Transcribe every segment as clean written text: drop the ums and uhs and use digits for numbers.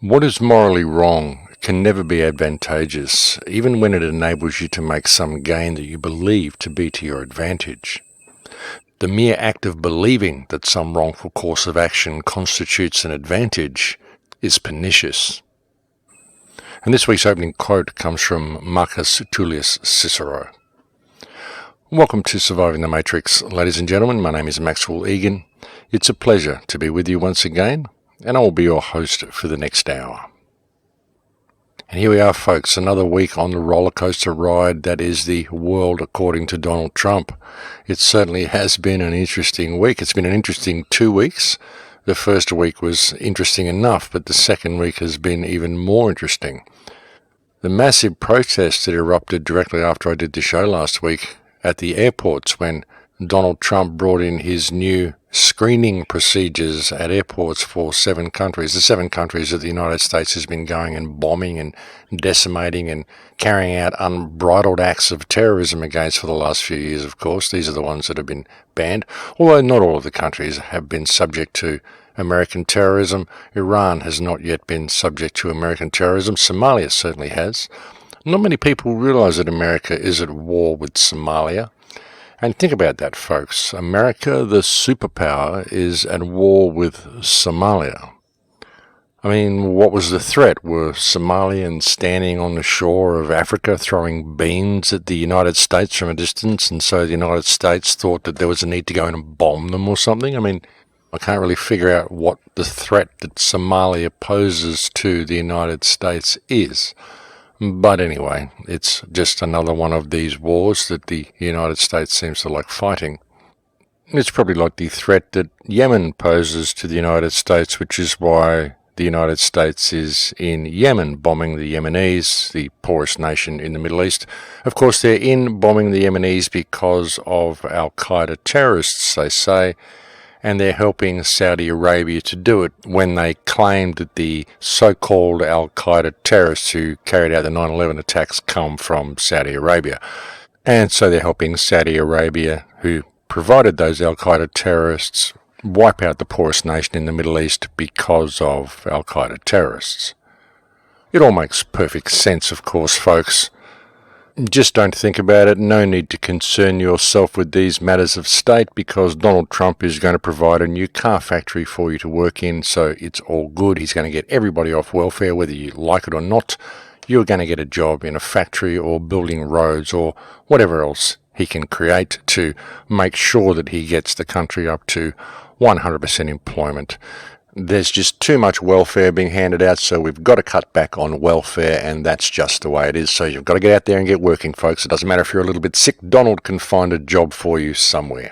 What is morally wrong can never be advantageous, even when it enables you to make some gain that you believe to be to your advantage. The mere act of believing that some wrongful course of action constitutes an advantage is pernicious. And this week's opening quote comes from Marcus Tullius Cicero. Welcome to Surviving the Matrix, ladies and gentlemen. My name is Maxwell Egan. It's a pleasure to be with you once again, and I will be your host for the next hour. And here we are, folks, another week on the roller coaster ride that is the world according to Donald Trump. It certainly has been an interesting week. It's been an interesting 2 weeks. The first week was interesting enough, but the second week has been even more interesting. The massive protests that erupted directly after I did the show last week at the airports when Donald Trump brought in his new screening procedures at airports for 7 countries. The 7 countries that the United States has been going and bombing and decimating and carrying out unbridled acts of terrorism against for the last few years, of course. These are the ones that have been banned, although not all of the countries have been subject to American terrorism. Iran has not yet been subject to American terrorism. Somalia certainly has. Not many people realize that America is at war with Somalia. And think about that, folks. America, the superpower, is at war with Somalia. I mean, what was the threat? Were Somalians standing on the shore of Africa throwing beans at the United States from a distance, and so the United States thought that there was a need to go in and bomb them or something? I mean, I can't really figure out what the threat that Somalia poses to the United States is. But anyway, it's just another one of these wars that the United States seems to like fighting. It's probably like the threat that Yemen poses to the United States, which is why the United States is in Yemen, bombing the Yemenis, the poorest nation in the Middle East. Of course, they're in bombing the Yemenis because of Al-Qaeda terrorists, they say, and they're helping Saudi Arabia to do it when they claimed that the so-called Al-Qaeda terrorists who carried out the 9/11 attacks come from Saudi Arabia. And so they're helping Saudi Arabia, who provided those Al-Qaeda terrorists, wipe out the poorest nation in the Middle East because of Al-Qaeda terrorists. It all makes perfect sense, of course, folks. Just don't think about it. No need to concern yourself with these matters of state because Donald Trump is going to provide a new car factory for you to work in, so it's all good. He's going to get everybody off welfare, whether you like it or not. You're going to get a job in a factory or building roads or whatever else he can create to make sure that he gets the country up to 100% employment. There's just too much welfare being handed out, so we've got to cut back on welfare, and that's just the way it is. So you've got to get out there and get working, folks. It doesn't matter if you're a little bit sick. Donald can find a job for you somewhere.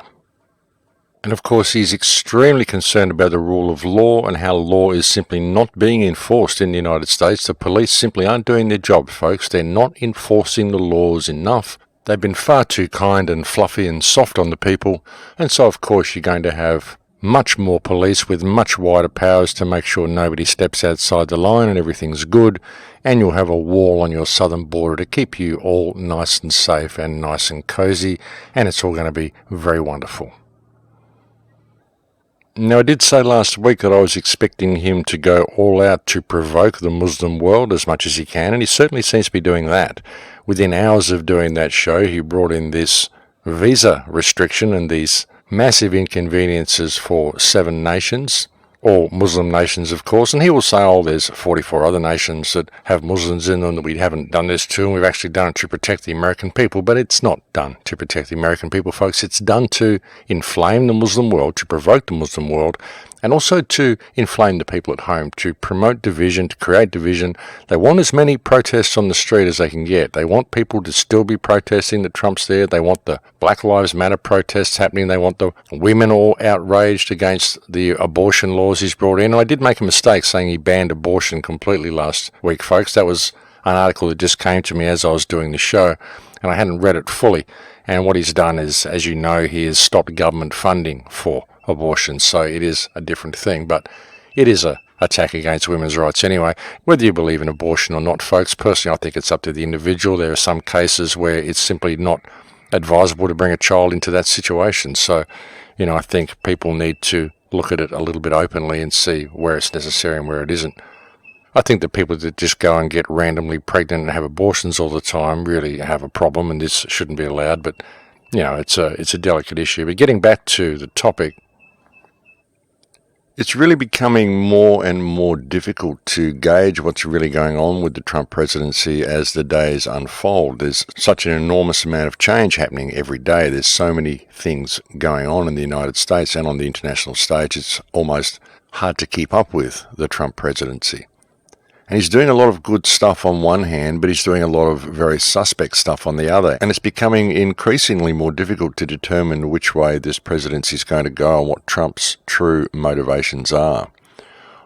And of course, he's extremely concerned about the rule of law and how law is simply not being enforced in the United States. The police simply aren't doing their job, folks. They're not enforcing the laws enough. They've been far too kind and fluffy and soft on the people, and so of course you're going to have much more police with much wider powers to make sure nobody steps outside the line and everything's good, and you'll have a wall on your southern border to keep you all nice and safe and nice and cozy, and it's all going to be very wonderful. Now, I did say last week that I was expecting him to go all out to provoke the Muslim world as much as he can, and he certainly seems to be doing that. Within hours of doing that show, he brought in this visa restriction and these massive inconveniences for 7 nations, all Muslim nations, of course, and he will say, oh, there's 44 other nations that have Muslims in them that we haven't done this to, and we've actually done it to protect the American people. But it's not done to protect the American people, folks. It's done to inflame the Muslim world, to provoke the Muslim world, and also to inflame the people at home, to promote division, to create division. They want as many protests on the street as they can get. They want people to still be protesting that Trump's there. They want the Black Lives Matter protests happening. They want the women all outraged against the abortion laws he's brought in. I did make a mistake saying he banned abortion completely last week, folks. That was an article that just came to me as I was doing the show, and I hadn't read it fully. And what he's done is, as you know, he has stopped government funding for abortion, so it is a different thing, but it is a attack against women's rights anyway. Whether you believe in abortion or not, folks, personally I think it's up to the individual. There are some cases where it's simply not advisable to bring a child into that situation, so I think people need to look at it a little bit openly and see where it's necessary and where it isn't. I think that people that just go and get randomly pregnant and have abortions all the time really have a problem, and this shouldn't be allowed. But it's a delicate issue. But getting back to the topic, it's really becoming more and more difficult to gauge what's really going on with the Trump presidency as the days unfold. There's such an enormous amount of change happening every day. There's so many things going on in the United States and on the international stage. It's almost hard to keep up with the Trump presidency. And he's doing a lot of good stuff on one hand, but he's doing a lot of very suspect stuff on the other. And it's becoming increasingly more difficult to determine which way this presidency is going to go and what Trump's true motivations are.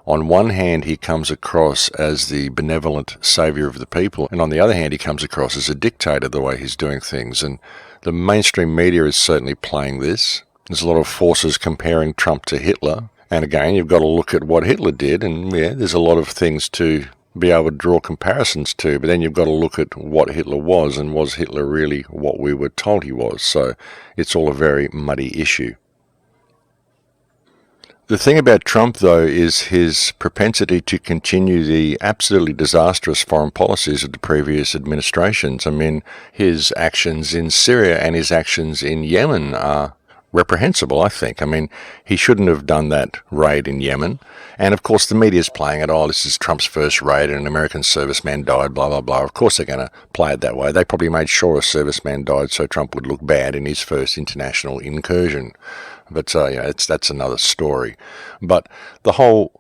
On one hand, he comes across as the benevolent savior of the people, and on the other hand, he comes across as a dictator the way he's doing things. And the mainstream media is certainly playing this. There's a lot of forces comparing Trump to Hitler. And again, you've got to look at what Hitler did, and there's a lot of things to be able to draw comparisons to, but then you've got to look at what Hitler was, and was Hitler really what we were told he was? So it's all a very muddy issue. The thing about Trump, though, is his propensity to continue the absolutely disastrous foreign policies of the previous administrations. I mean, his actions in Syria and his actions in Yemen are reprehensible, I think. I mean, he shouldn't have done that raid in Yemen. And of course, the media's playing it, this is Trump's first raid and an American serviceman died, blah, blah, blah. Of course, they're going to play it that way. They probably made sure a serviceman died so Trump would look bad in his first international incursion. But, that's another story. But the whole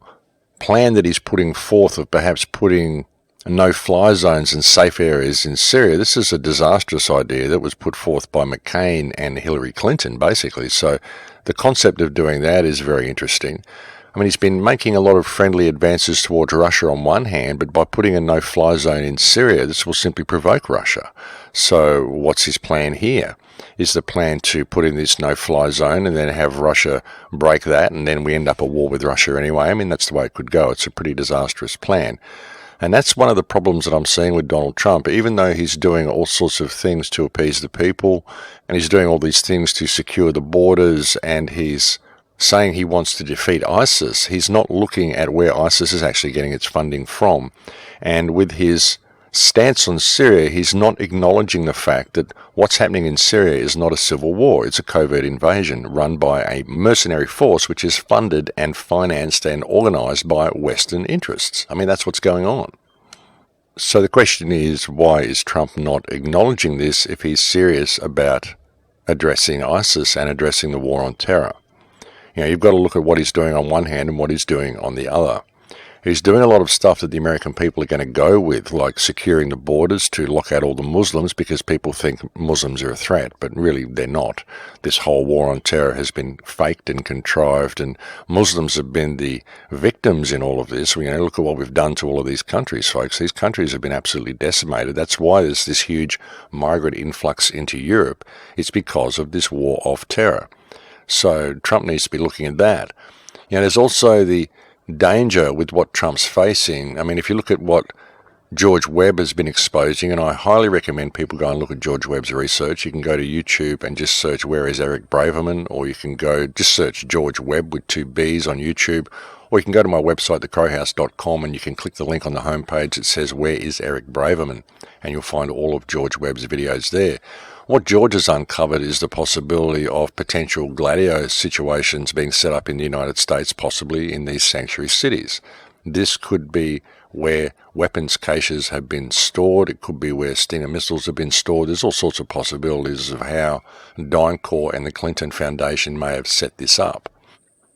plan that he's putting forth of perhaps putting no-fly zones in safe areas in Syria, this is a disastrous idea that was put forth by McCain and Hillary Clinton, basically. So the concept of doing that is very interesting. I mean, he's been making a lot of friendly advances towards Russia on one hand, but by putting a no-fly zone in Syria, this will simply provoke Russia. So what's his plan here? Is the plan to put in this no-fly zone and then have Russia break that, and then we end up at war with Russia anyway? I mean, that's the way it could go. It's a pretty disastrous plan. And that's one of the problems that I'm seeing with Donald Trump. Even though he's doing all sorts of things to appease the people, and he's doing all these things to secure the borders, and he's saying he wants to defeat ISIS, he's not looking at where ISIS is actually getting its funding from. And with his stance on Syria, he's not acknowledging the fact that what's happening in Syria is not a civil war. It's a covert invasion run by a mercenary force which is funded and financed and organized by Western interests. I mean, that's what's going on. So the question is, why is Trump not acknowledging this if he's serious about addressing ISIS and addressing the war on terror? You've got to look at what he's doing on one hand and what he's doing on the other. He's doing a lot of stuff that the American people are going to go with, like securing the borders to lock out all the Muslims because people think Muslims are a threat, but really they're not. This whole war on terror has been faked and contrived, and Muslims have been the victims in all of this. Look at what we've done to all of these countries, folks. These countries have been absolutely decimated. That's why there's this huge migrant influx into Europe. It's because of this war of terror. So Trump needs to be looking at that. There's also the danger with what Trump's facing. I mean, if you look at what George Webb has been exposing, and I highly recommend people go and look at George Webb's research. You can go to YouTube and just search "Where is Eric Braverman," or you can go just search George Webb with 2 B's on YouTube, or you can go to my website, thecrowhouse.com, and you can click the link on the homepage that says "Where is Eric Braverman," and you'll find all of George Webb's videos there. What George has uncovered is the possibility of potential gladio situations being set up in the United States, possibly in these sanctuary cities. This could be where weapons caches have been stored. It could be where Stinger missiles have been stored. There's all sorts of possibilities of how DynCorp and the Clinton Foundation may have set this up.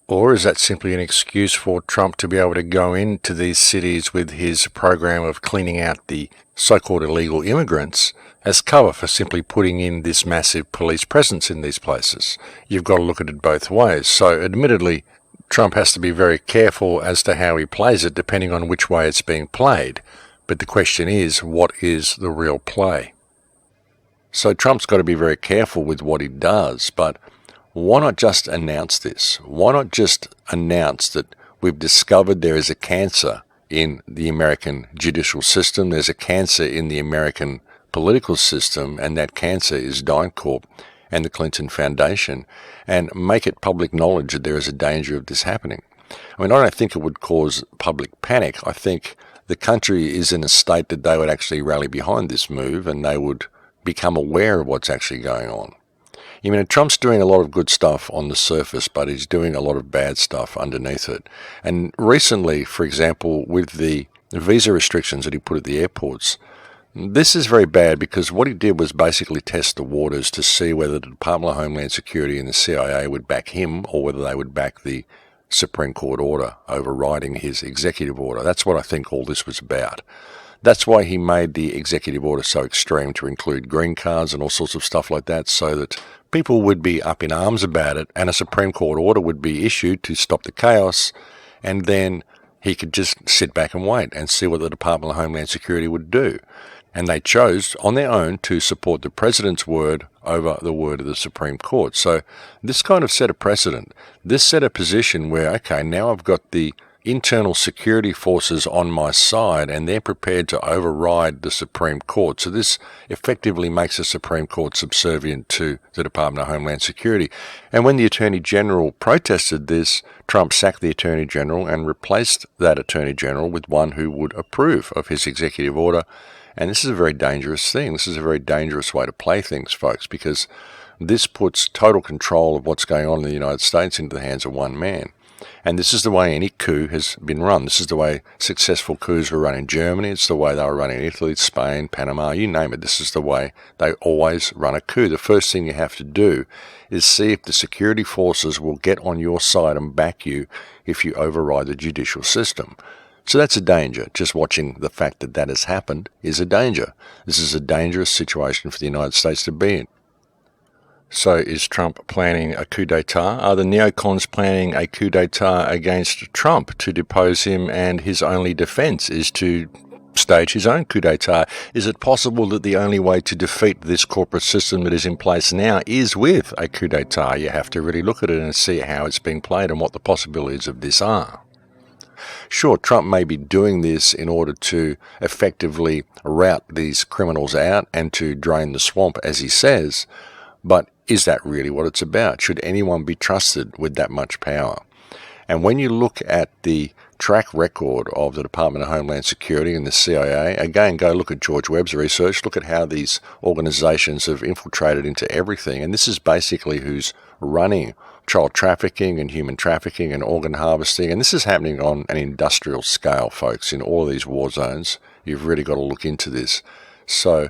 Or is that simply an excuse for Trump to be able to go into these cities with his program of cleaning out the so-called illegal immigrants as cover for simply putting in this massive police presence in these places? You've got to look at it both ways. So admittedly, Trump has to be very careful as to how he plays it, depending on which way it's being played. But the question is, what is the real play? So Trump's got to be very careful with what he does, but why not just announce this? Why not just announce that we've discovered there is a cancer in the American judicial system, there's a cancer in the American political system, and that cancer is DynCorp and the Clinton Foundation, and make it public knowledge that there is a danger of this happening? I mean, I don't think it would cause public panic. I think the country is in a state that they would actually rally behind this move and they would become aware of what's actually going on. I mean, Trump's doing a lot of good stuff on the surface, but he's doing a lot of bad stuff underneath it. And recently, for example, with the visa restrictions that he put at the airports, this is very bad because what he did was basically test the waters to see whether the Department of Homeland Security and the CIA would back him or whether they would back the Supreme Court order overriding his executive order. That's what I think all this was about. That's why he made the executive order so extreme to include green cards and all sorts of stuff like that, so that people would be up in arms about it and a Supreme Court order would be issued to stop the chaos, and then he could just sit back and wait and see what the Department of Homeland Security would do. And they chose on their own to support the president's word over the word of the Supreme Court. So this kind of set a precedent. This set a position where, okay, now I've got the internal security forces on my side and they're prepared to override the Supreme Court. So this effectively makes the Supreme Court subservient to the Department of Homeland Security. And when the Attorney General protested this, Trump sacked the Attorney General and replaced that Attorney General with one who would approve of his executive order. And this is a very dangerous thing. This is a very dangerous way to play things, folks, because this puts total control of what's going on in the United States into the hands of one man. And this is the way any coup has been run. This is the way successful coups were run in Germany. It's the way they were run in Italy, Spain, Panama, you name it. This is the way they always run a coup. The first thing you have to do is see if the security forces will get on your side and back you if you override the judicial system. So that's a danger. Just watching the fact that that has happened is a danger. This is a dangerous situation for the United States to be in. So is Trump planning a coup d'etat? Are the neocons planning a coup d'etat against Trump to depose him, and his only defense is to stage his own coup d'etat? Is it possible that the only way to defeat this corporate system that is in place now is with a coup d'etat? You have to really look at it and see how it's being played and what the possibilities of this are. Sure, Trump may be doing this in order to effectively rout these criminals out and to drain the swamp, as he says, but is that really what it's about? Should anyone be trusted with that much power? And when you look at the track record of the Department of Homeland Security and the CIA, again, go look at George Webb's research, look at how these organizations have infiltrated into everything, and this is basically who's running child trafficking and human trafficking and organ harvesting, and this is happening on an industrial scale, folks, in all of these war zones. You've really got to look into this. So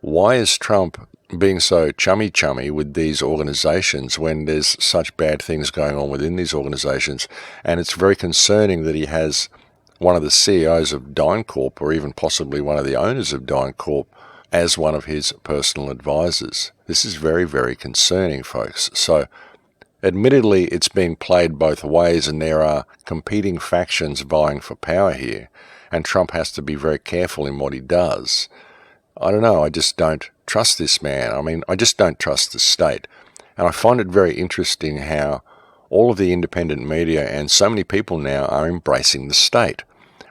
why is Trump being so chummy with these organizations when there's such bad things going on within these organizations? And it's very concerning that he has one of the CEOs of DynCorp, or even possibly one of the owners of DynCorp, as one of his personal advisors. This is very, very concerning, folks. So admittedly, it's being played both ways, and there are competing factions vying for power here, and Trump has to be very careful in what he does. I don't know, I just don't trust this man. I mean, I just don't trust the state. And I find it very interesting how all of the independent media and so many people now are embracing the state,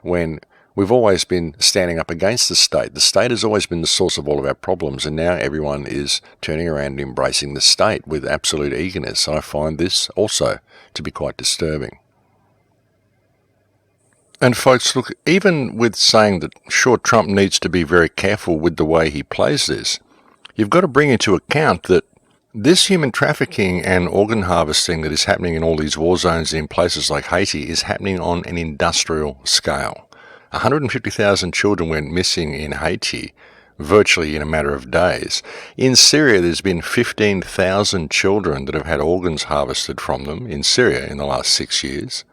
when we've always been standing up against the state. The state has always been the source of all of our problems, and now everyone is turning around and embracing the state with absolute eagerness. I find this also to be quite disturbing. And folks, look, even with saying that, sure, Trump needs to be very careful with the way he plays this, you've got to bring into account that this human trafficking and organ harvesting that is happening in all these war zones in places like Haiti is happening on an industrial scale. 150,000 children went missing in Haiti virtually in a matter of days. In Syria, there's been 15,000 children that have had organs harvested from them in Syria in the last 6 years.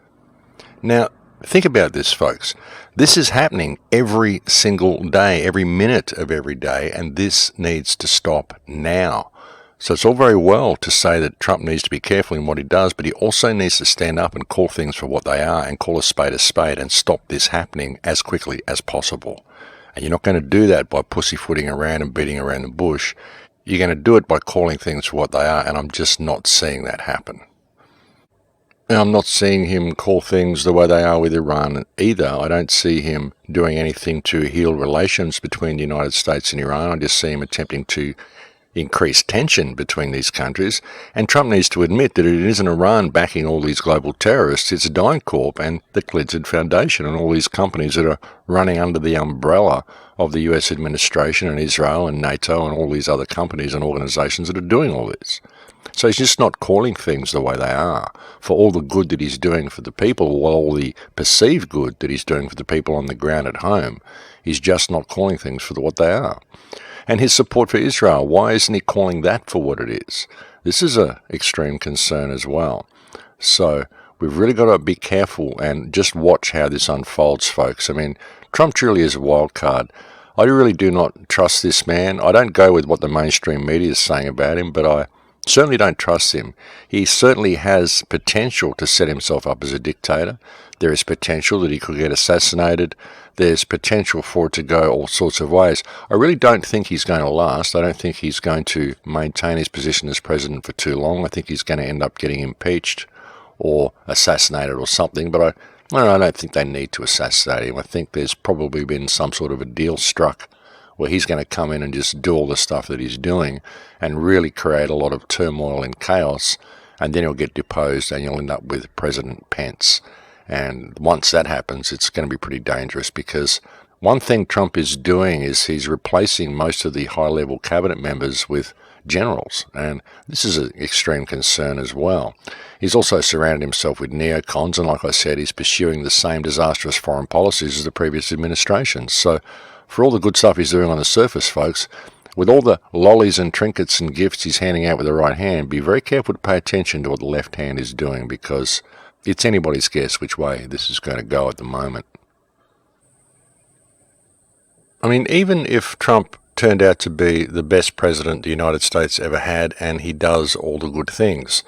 Now, think about this, folks. This is happening every single day, every minute of every day, and this needs to stop now. So it's all very well to say that Trump needs to be careful in what he does, but he also needs to stand up and call things for what they are and call a spade and stop this happening as quickly as possible. And you're not going to do that by pussyfooting around and beating around the bush. You're going to do it by calling things for what they are, and I'm just not seeing that happen. And I'm not seeing him call things the way they are with Iran either. I don't see him doing anything to heal relations between the United States and Iran. I just see him attempting to increased tension between these countries, and Trump needs to admit that it isn't Iran backing all these global terrorists, it's DynCorp and the Clinton Foundation and all these companies that are running under the umbrella of the US administration and Israel and NATO and all these other companies and organizations that are doing all this. So he's just not calling things the way they are. For all the good that he's doing for the people, or all the perceived good that he's doing for the people on the ground at home, he's just not calling things for what they are. And his support for Israel, why isn't he calling that for what it is? This is an extreme concern as well. So we've really got to be careful and just watch how this unfolds, folks. I mean, Trump truly is a wild card. I really do not trust this man. I don't go with what the mainstream media is saying about him, but I certainly don't trust him. He certainly has potential to set himself up as a dictator. There is potential that he could get assassinated. There's potential for it to go all sorts of ways. I really don't think he's going to last. I don't think he's going to maintain his position as president for too long. I think he's going to end up getting impeached or assassinated or something, but I don't think they need to assassinate him. I think there's probably been some sort of a deal struck where he's going to come in and just do all the stuff that he's doing and really create a lot of turmoil and chaos, and then he'll get deposed and you'll end up with President Pence. And once that happens, it's going to be pretty dangerous, because one thing Trump is doing is he's replacing most of the high-level cabinet members with generals, and this is an extreme concern as well. He's also surrounded himself with neocons, and like I said, he's pursuing the same disastrous foreign policies as the previous administration. So for all the good stuff he's doing on the surface, folks, with all the lollies and trinkets and gifts he's handing out with the right hand, be very careful to pay attention to what the left hand is doing, because it's anybody's guess which way this is going to go at the moment. I mean, even if Trump turned out to be the best president the United States ever had, and he does all the good things,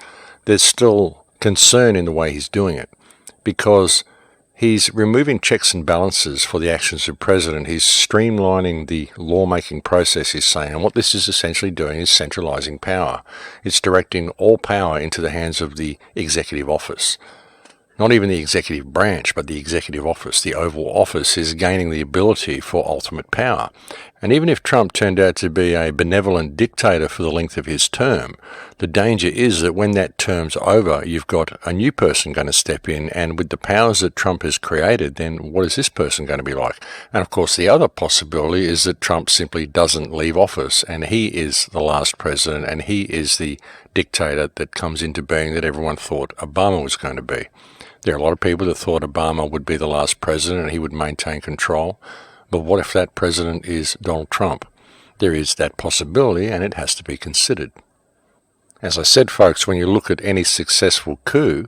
there's still concern in the way he's doing it, because he's removing checks and balances for the actions of president. He's streamlining the lawmaking process, he's saying, and what this is essentially doing is centralizing power. It's directing all power into the hands of the executive office. Not even the executive branch, but the executive office, the Oval Office, is gaining the ability for ultimate power. And even if Trump turned out to be a benevolent dictator for the length of his term, the danger is that when that term's over, you've got a new person going to step in, and with the powers that Trump has created, then what is this person going to be like? And of course, the other possibility is that Trump simply doesn't leave office, and he is the last president, and he is the dictator that comes into being that everyone thought Obama was going to be. There are a lot of people that thought Obama would be the last president and he would maintain control. But what if that president is Donald Trump? There is that possibility, and it has to be considered. As I said, folks, when you look at any successful coup,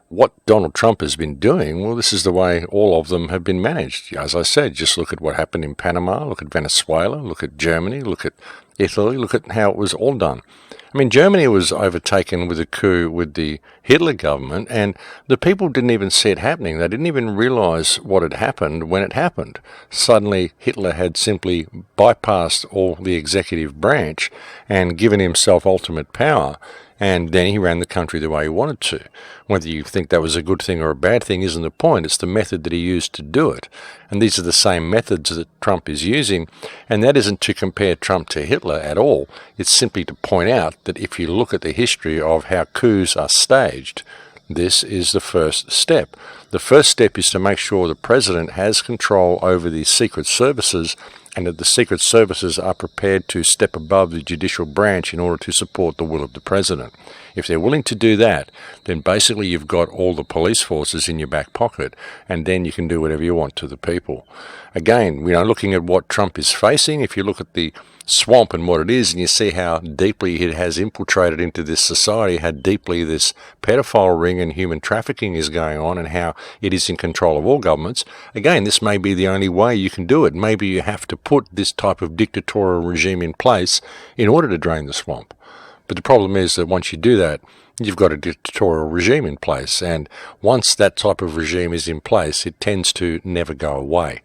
what Donald Trump has been doing, well, this is the way all of them have been managed. As I said, just look at what happened in Panama, look at Venezuela, look at Germany, look at Italy, look at how it was all done. I mean, Germany was overtaken with a coup with the Hitler government, and the people didn't even see it happening. They didn't even realize what had happened when it happened. Suddenly, Hitler had simply bypassed all the executive branch and given himself ultimate power, and then he ran the country the way he wanted to. Whether you think that was a good thing or a bad thing isn't the point. It's the method that he used to do it. And these are the same methods that Trump is using, and that isn't to compare Trump to Hitler at all. It's simply to point out that if you look at the history of how coups are staged, this is the first step. The first step is to make sure the president has control over the secret services, and that the secret services are prepared to step above the judicial branch in order to support the will of the president. If they're willing to do that, then basically you've got all the police forces in your back pocket, and then you can do whatever you want to the people. Again, looking at what Trump is facing, if you look at the swamp and what it is, and you see how deeply it has infiltrated into this society, how deeply this pedophile ring and human trafficking is going on, and how it is in control of all governments, again, this may be the only way you can do it. Maybe you have to put this type of dictatorial regime in place in order to drain the swamp. But the problem is that once you do that, you've got a dictatorial regime in place, and once that type of regime is in place, it tends to never go away.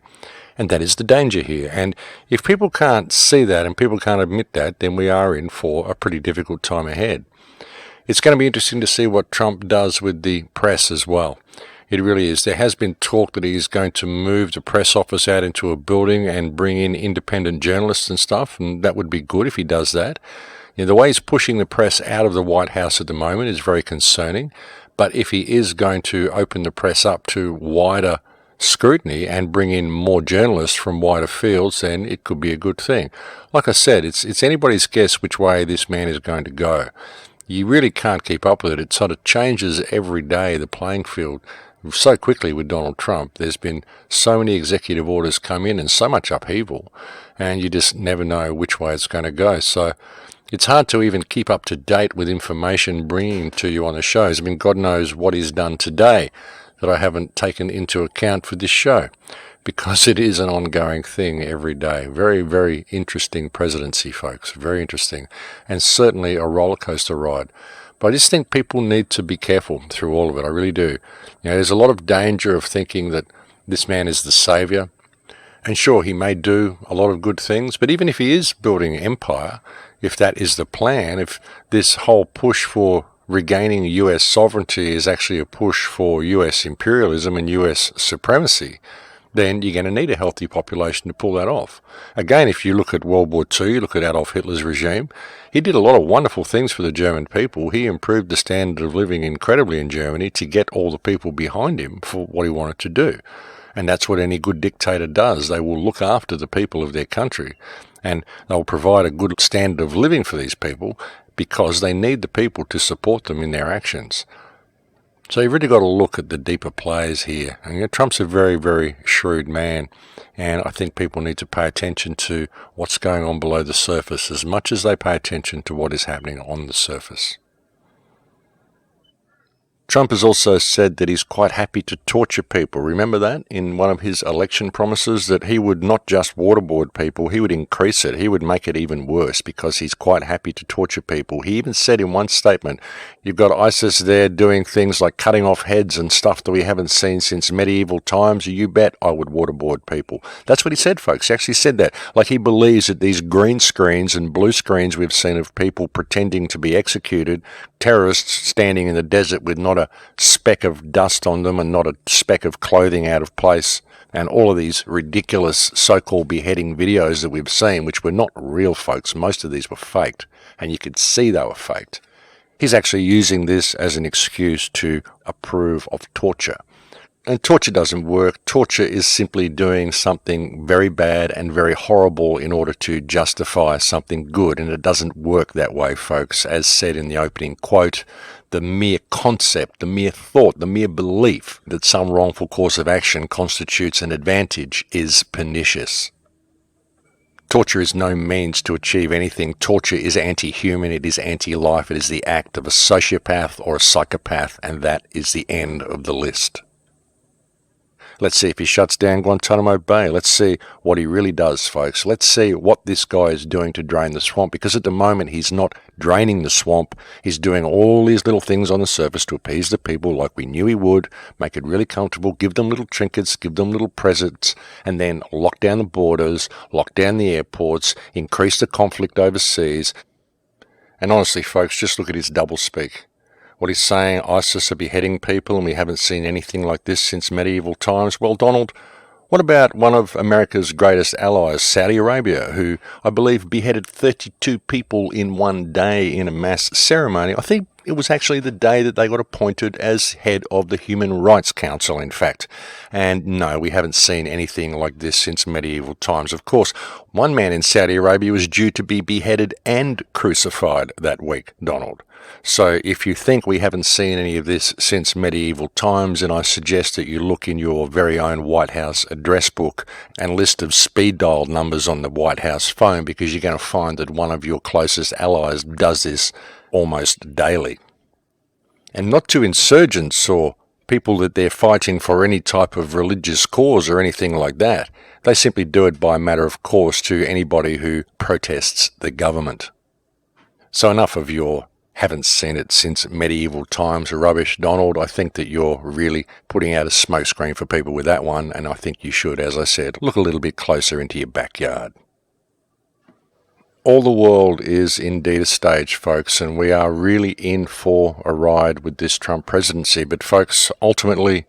And that is the danger here. And if people can't see that and people can't admit that, then we are in for a pretty difficult time ahead. It's going to be interesting to see what Trump does with the press as well. It really is. There has been talk that he's going to move the press office out into a building and bring in independent journalists and stuff, and that would be good if he does that. The way he's pushing the press out of the White House at the moment is very concerning, but if he is going to open the press up to wider scrutiny and bring in more journalists from wider fields, then it could be a good thing. Like I said, it's anybody's guess which way this man is going to go. You really can't keep up with it. It sort of changes every day, the playing field, so quickly with Donald Trump. There's been so many executive orders come in and so much upheaval, and you just never know which way it's going to go. So it's hard to even keep up to date with information bringing to you on the shows. I mean, God knows what is done today that I haven't taken into account for this show, because it is an ongoing thing every day. Very, very interesting presidency, folks. Very interesting. And certainly a roller coaster ride. But I just think people need to be careful through all of it. I really do. There's a lot of danger of thinking that this man is the savior. And sure, he may do a lot of good things, but even if he is building an empire, if that is the plan, if this whole push for regaining US sovereignty is actually a push for US imperialism and US supremacy, then you're going to need a healthy population to pull that off. Again, if you look at World War II, you look at Adolf Hitler's regime, he did a lot of wonderful things for the German people. He improved the standard of living incredibly in Germany to get all the people behind him for what he wanted to do. And that's what any good dictator does. They will look after the people of their country, and they'll provide a good standard of living for these people because they need the people to support them in their actions. So you've really got to look at the deeper plays here. And Trump's a very, very shrewd man, and I think people need to pay attention to what's going on below the surface as much as they pay attention to what is happening on the surface. Trump has also said that he's quite happy to torture people. Remember that in one of his election promises, that he would not just waterboard people, he would increase it. He would make it even worse because he's quite happy to torture people. He even said in one statement, you've got ISIS there doing things like cutting off heads and stuff that we haven't seen since medieval times. You bet I would waterboard people. That's what he said, folks. He actually said that. Like he believes that these green screens and blue screens we've seen of people pretending to be executed, terrorists standing in the desert with not a speck of dust on them and not a speck of clothing out of place, and all of these ridiculous so-called beheading videos that we've seen, which were not real, folks. Most of these were faked, and you could see they were faked. He's actually using this as an excuse to approve of torture. And torture doesn't work. Torture is simply doing something very bad and very horrible in order to justify something good, and it doesn't work that way, folks. As said in the opening quote, the mere concept, the mere thought, the mere belief that some wrongful course of action constitutes an advantage is pernicious. Torture is no means to achieve anything. Torture is anti-human, it is anti-life, it is the act of a sociopath or a psychopath, and that is the end of the list. Let's see if he shuts down Guantanamo Bay. Let's see what he really does, folks. Let's see what this guy is doing to drain the swamp, because at the moment he's not draining the swamp. He's doing all these little things on the surface to appease the people like we knew he would, make it really comfortable, give them little trinkets, give them little presents, and then lock down the borders, lock down the airports, increase the conflict overseas. And honestly, folks, just look at his doublespeak. What he's saying, ISIS are beheading people and we haven't seen anything like this since medieval times. Well, Donald, what about one of America's greatest allies, Saudi Arabia, who I believe beheaded 32 people in one day in a mass ceremony? I think it was actually the day that they got appointed as head of the Human Rights Council, in fact. And no, we haven't seen anything like this since medieval times. Of course, one man in Saudi Arabia was due to be beheaded and crucified that week, Donald. So if you think we haven't seen any of this since medieval times, then I suggest that you look in your very own White House address book and list of speed dial numbers on the White House phone, because you're going to find that one of your closest allies does this almost daily. And not to insurgents or people that they're fighting for any type of religious cause or anything like that. They simply do it by matter of course to anybody who protests the government. So enough of your haven't seen it since medieval times rubbish, Donald. I think that you're really putting out a smokescreen for people with that one, and I think you should, as I said, look a little bit closer into your backyard. All the world is indeed a stage, folks, and we are really in for a ride with this Trump presidency. But folks, ultimately,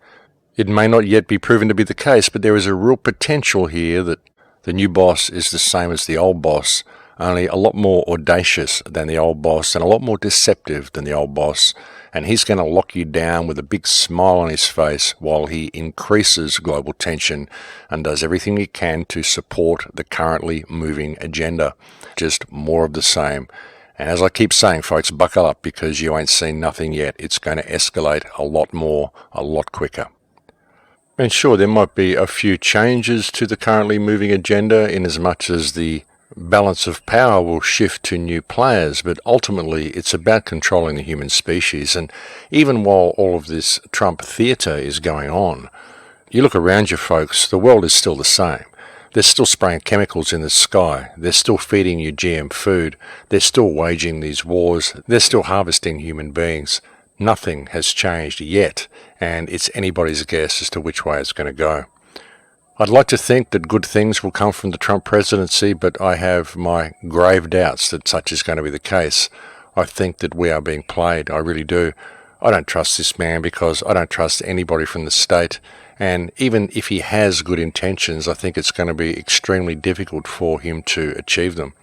it may not yet be proven to be the case, but there is a real potential here that the new boss is the same as the old boss. only a lot more audacious than the old boss and a lot more deceptive than the old boss. And he's going to lock you down with a big smile on his face while he increases global tension and does everything he can to support the currently moving agenda. Just more of the same. And as I keep saying, folks, buckle up because you ain't seen nothing yet. It's going to escalate a lot more, a lot quicker. And sure, there might be a few changes to the currently moving agenda in as much as the balance of power will shift to new players, but ultimately it's about controlling the human species. And even while all of this Trump theatre is going on, you look around you, folks, the world is still the same. They're still spraying chemicals in the sky. They're still feeding you GM food. They're still waging these wars. They're still harvesting human beings. Nothing has changed yet, and it's anybody's guess as to which way it's going to go. I'd like to think that good things will come from the Trump presidency, but I have my grave doubts that such is going to be the case. I think that we are being played. I really do. I don't trust this man because I don't trust anybody from the state. And even if he has good intentions, I think it's going to be extremely difficult for him to achieve them,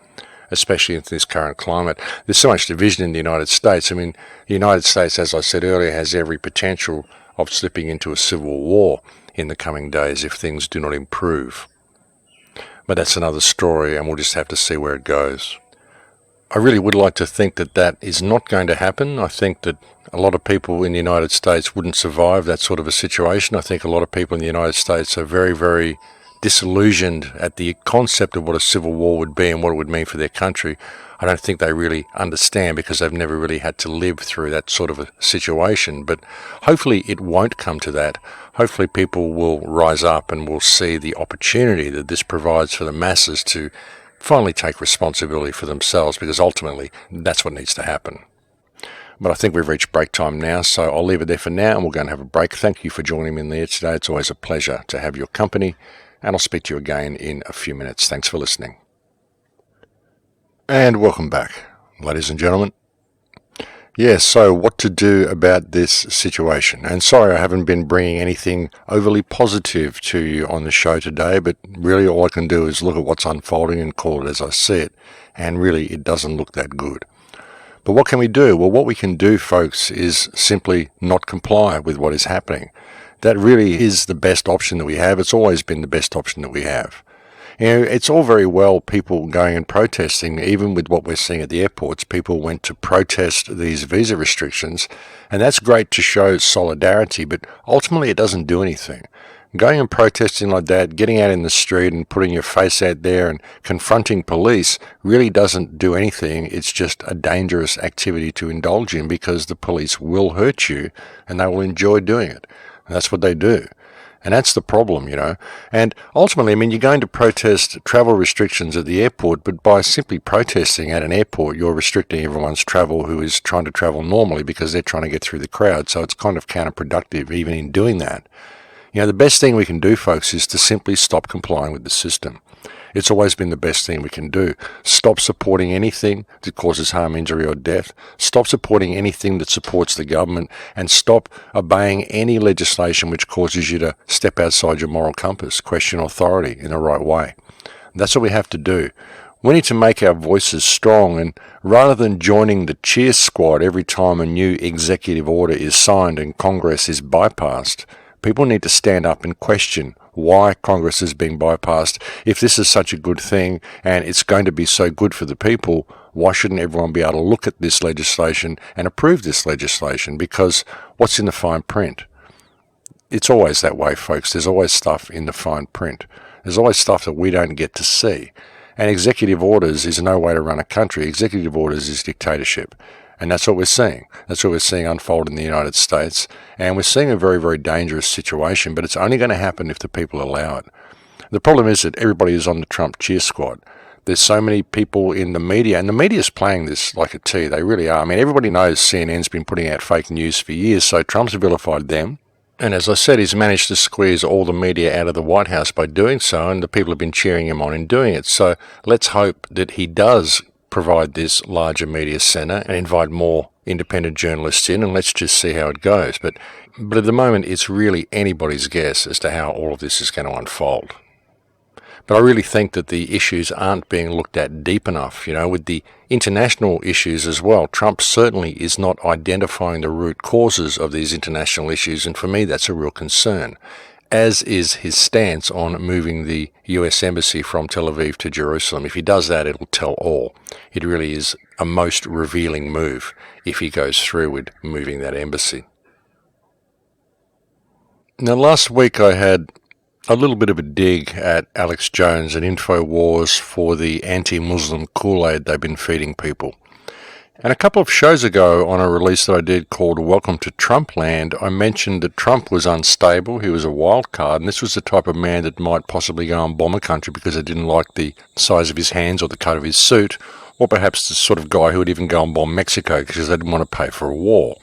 especially in this current climate. There's so much division in the United States. I mean, the United States, as I said earlier, has every potential of slipping into a civil war in the coming days if things do not improve. But that's another story, and we'll just have to see where it goes. I really would like to think that that is not going to happen. I think that a lot of people in the United States wouldn't survive that sort of a situation. I think a lot of people in the United States are very, very disillusioned at the concept of what a civil war would be and what it would mean for their country. I don't think they really understand because they've never really had to live through that sort of a situation. But hopefully it won't come to that. Hopefully people will rise up and will see the opportunity that this provides for the masses to finally take responsibility for themselves, because ultimately that's what needs to happen. But I think we've reached break time now, so I'll leave it there for now and we'll go and have a break. Thank you for joining me in there today. It's always a pleasure to have your company, and I'll speak to you again in a few minutes. Thanks for listening. And welcome back, ladies and gentlemen. Yes, so what to do about this situation? And sorry I haven't been bringing anything overly positive to you on the show today, but really all I can do is look at what's unfolding and call it as I see it, and really it doesn't look that good. But what can we do? Well, what we can do, folks, is simply not comply with what is happening. That really is the best option that we have. It's always been the best option that we have. You know, it's all very well people going and protesting, even with what we're seeing at the airports. People went to protest these visa restrictions, and that's great to show solidarity, but ultimately it doesn't do anything. Going and protesting like that, getting out in the street and putting your face out there and confronting police really doesn't do anything. It's just a dangerous activity to indulge in because the police will hurt you and they will enjoy doing it. And that's what they do. And that's the problem, you know. And ultimately, I mean, you're going to protest travel restrictions at the airport, but by simply protesting at an airport, you're restricting everyone's travel who is trying to travel normally because they're trying to get through the crowd. So it's kind of counterproductive even in doing that. You know, the best thing we can do, folks, is to simply stop complying with the system. It's always been the best thing we can do. Stop supporting anything that causes harm, injury, or death. Stop supporting anything that supports the government, and stop obeying any legislation which causes you to step outside your moral compass, question authority in the right way. That's what we have to do. We need to make our voices strong, and rather than joining the cheer squad every time a new executive order is signed and Congress is bypassed, people need to stand up and question why Congress is being bypassed. If this is such a good thing and it's going to be so good for the people, why shouldn't everyone be able to look at this legislation and approve this legislation? Because what's in the fine print? It's always that way, folks. There's always stuff in the fine print. There's always stuff that we don't get to see. And executive orders is no way to run a country. Executive orders is dictatorship. And that's what we're seeing. That's what we're seeing unfold in the United States. And we're seeing a very, very dangerous situation, but it's only going to happen if the people allow it. The problem is that everybody is on the Trump cheer squad. There's so many people in the media, and the media's playing this like a tea. They really are. I mean, everybody knows CNN's been putting out fake news for years, so Trump's vilified them. And as I said, he's managed to squeeze all the media out of the White House by doing so, and the people have been cheering him on in doing it. So let's hope that he does provide this larger media centre and invite more independent journalists in, and let's just see how it goes. But at the moment, it's really anybody's guess as to how all of this is going to unfold. But I really think that the issues aren't being looked at deep enough, with the international issues as well. Trump certainly is not identifying the root causes of these international issues, and for me that's a real concern, as is his stance on moving the US Embassy from Tel Aviv to Jerusalem. If he does that, it'll tell all. It really is a most revealing move if he goes through with moving that embassy. Now, last week I had a little bit of a dig at Alex Jones and InfoWars for the anti-Muslim Kool-Aid they've been feeding people. And a couple of shows ago, on a release that I did called Welcome to Trumpland, I mentioned that Trump was unstable, he was a wild card, and this was the type of man that might possibly go and bomb a country because they didn't like the size of his hands or the cut of his suit, or perhaps the sort of guy who would even go and bomb Mexico because they didn't want to pay for a war.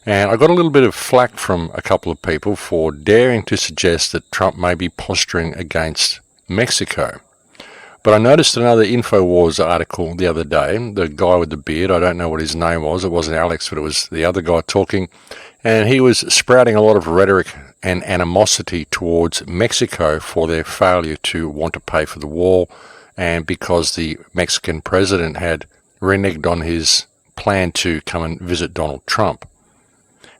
And I got a little bit of flack from a couple of people for daring to suggest that Trump may be posturing against Mexico. But I noticed another InfoWars article the other day, the guy with the beard, I don't know what his name was, it wasn't Alex, but it was the other guy talking, and he was sprouting a lot of rhetoric and animosity towards Mexico for their failure to want to pay for the war, and because the Mexican president had reneged on his plan to come and visit Donald Trump.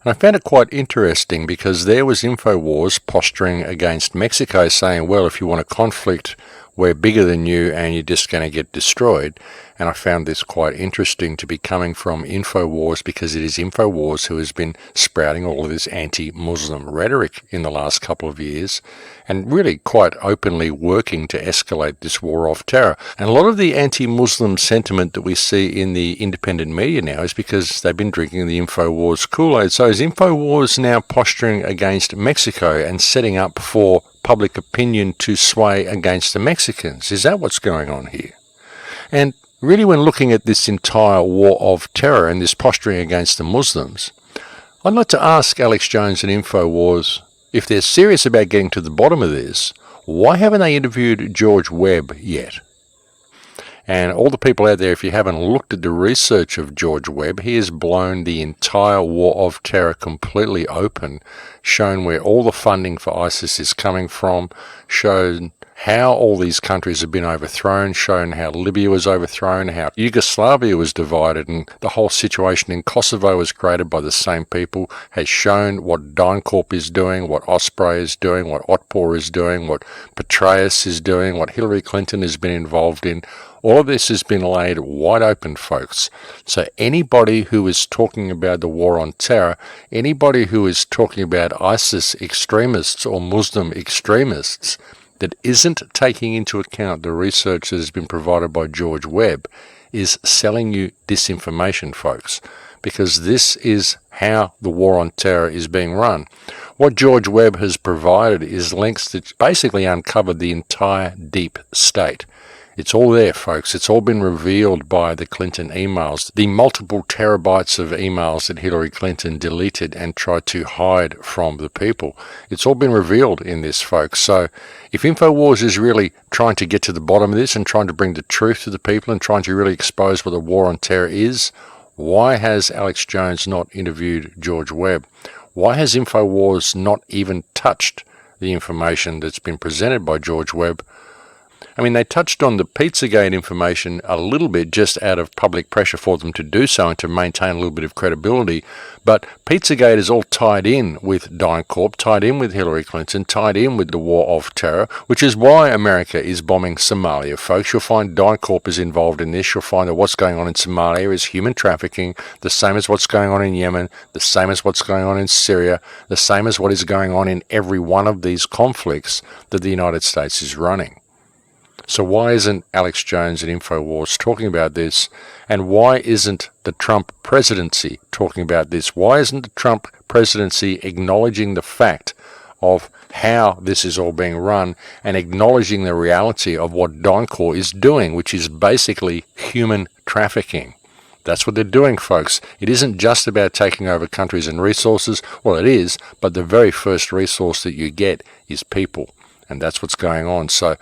And I found it quite interesting because there was InfoWars posturing against Mexico, saying, well, if you want a conflict, we're bigger than you and you're just going to get destroyed. And I found this quite interesting to be coming from InfoWars, because it is InfoWars who has been sprouting all of this anti-Muslim rhetoric in the last couple of years and really quite openly working to escalate this war of terror. And a lot of the anti-Muslim sentiment that we see in the independent media now is because they've been drinking the InfoWars Kool-Aid. So is InfoWars now posturing against Mexico and setting up for public opinion to sway against the Mexicans? Is that what's going on here? And really, when looking at this entire war of terror and this posturing against the Muslims, I'd like to ask Alex Jones and InfoWars, if they're serious about getting to the bottom of this, why haven't they interviewed George Webb yet? And all the people out there, if you haven't looked at the research of George Webb, he has blown the entire war of terror completely open, shown where all the funding for ISIS is coming from, shown how all these countries have been overthrown, shown how Libya was overthrown, how Yugoslavia was divided, and the whole situation in Kosovo was created by the same people, has shown what DynCorp is doing, what Osprey is doing, what Otpor is doing, what Petraeus is doing, what Hillary Clinton has been involved in. All of this has been laid wide open, folks. So anybody who is talking about the war on terror, anybody who is talking about ISIS extremists or Muslim extremists, that isn't taking into account the research that has been provided by George Webb is selling you disinformation, folks, because this is how the war on terror is being run. What George Webb has provided is links that basically uncovered the entire deep state. It's all there, folks. It's all been revealed by the Clinton emails, the multiple terabytes of emails that Hillary Clinton deleted and tried to hide from the people. It's all been revealed in this, folks. So if InfoWars is really trying to get to the bottom of this and trying to bring the truth to the people and trying to really expose what the war on terror is, why has Alex Jones not interviewed George Webb? Why has InfoWars not even touched the information that's been presented by George Webb? I mean, they touched on the Pizzagate information a little bit just out of public pressure for them to do so and to maintain a little bit of credibility. But Pizzagate is all tied in with DynCorp, tied in with Hillary Clinton, tied in with the war of terror, which is why America is bombing Somalia, folks. You'll find DynCorp is involved in this. You'll find that what's going on in Somalia is human trafficking, the same as what's going on in Yemen, the same as what's going on in Syria, the same as what is going on in every one of these conflicts that the United States is running. So why isn't Alex Jones and InfoWars talking about this? And why isn't the Trump presidency talking about this? Why isn't the Trump presidency acknowledging the fact of how this is all being run and acknowledging the reality of what DynCorp is doing, which is basically human trafficking? That's what they're doing, folks. It isn't just about taking over countries and resources. Well, it is, but the very first resource that you get is people. And that's what's going on. So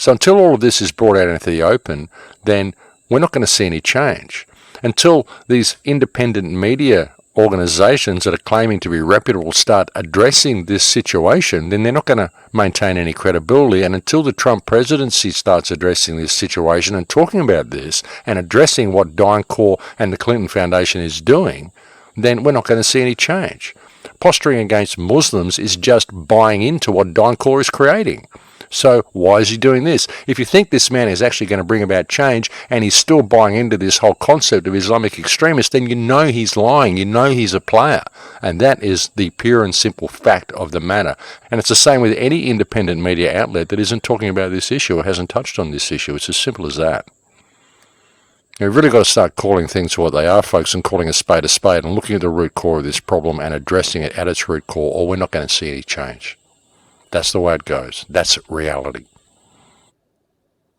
until all of this is brought out into the open, then we're not going to see any change. Until these independent media organisations that are claiming to be reputable start addressing this situation, then they're not going to maintain any credibility. And until the Trump presidency starts addressing this situation and talking about this and addressing what DynCorp and the Clinton Foundation is doing, then we're not going to see any change. Posturing against Muslims is just buying into what DynCorp is creating. So why is he doing this? If you think this man is actually going to bring about change and he's still buying into this whole concept of Islamic extremists, then you know he's lying, you know he's a player. And that is the pure and simple fact of the matter. And it's the same with any independent media outlet that isn't talking about this issue or hasn't touched on this issue. It's as simple as that. You've really got to start calling things for what they are, folks, and calling a spade and looking at the root core of this problem and addressing it at its root core, or we're not going to see any change. That's the way it goes. That's reality.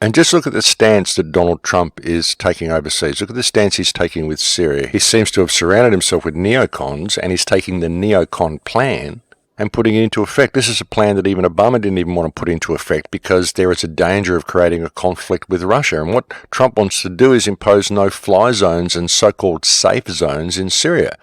And just look at the stance that Donald Trump is taking overseas. Look at the stance he's taking with Syria. He seems to have surrounded himself with neocons, and he's taking the neocon plan and putting it into effect. This is a plan that even Obama didn't even want to put into effect because there is a danger of creating a conflict with Russia. And what Trump wants to do is impose no-fly zones and so-called safe zones in Syria.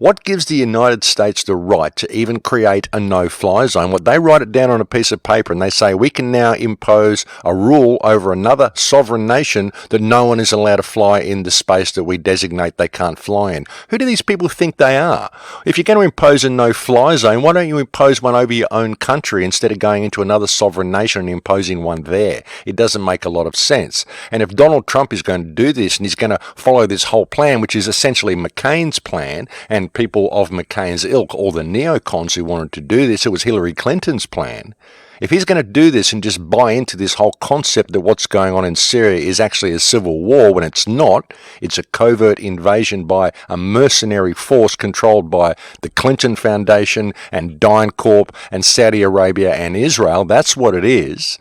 What gives the United States the right to even create a no-fly zone? What they write it down on a piece of paper and they say we can now impose a rule over another sovereign nation that no one is allowed to fly in the space that we designate they can't fly in. Who do these people think they are? If you're going to impose a no-fly zone, why don't you impose one over your own country instead of going into another sovereign nation and imposing one there? It doesn't make a lot of sense. And if Donald Trump is going to do this and he's going to follow this whole plan, which is essentially McCain's plan, and people of McCain's ilk, or the neocons who wanted to do this, it was Hillary Clinton's plan. If he's going to do this and just buy into this whole concept that what's going on in Syria is actually a civil war when it's not, it's a covert invasion by a mercenary force controlled by the Clinton Foundation and DynCorp and Saudi Arabia and Israel, that's what it is.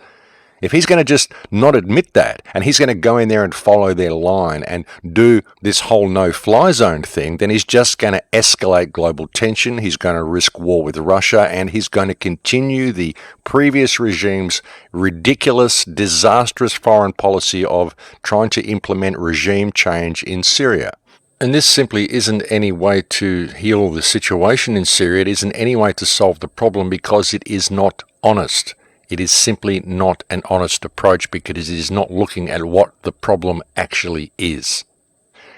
If he's going to just not admit that, and he's going to go in there and follow their line and do this whole no-fly zone thing, then he's just going to escalate global tension, he's going to risk war with Russia, and he's going to continue the previous regime's ridiculous, disastrous foreign policy of trying to implement regime change in Syria. And this simply isn't any way to heal the situation in Syria. It isn't any way to solve the problem because it is not honest. It is simply not an honest approach because it is not looking at what the problem actually is.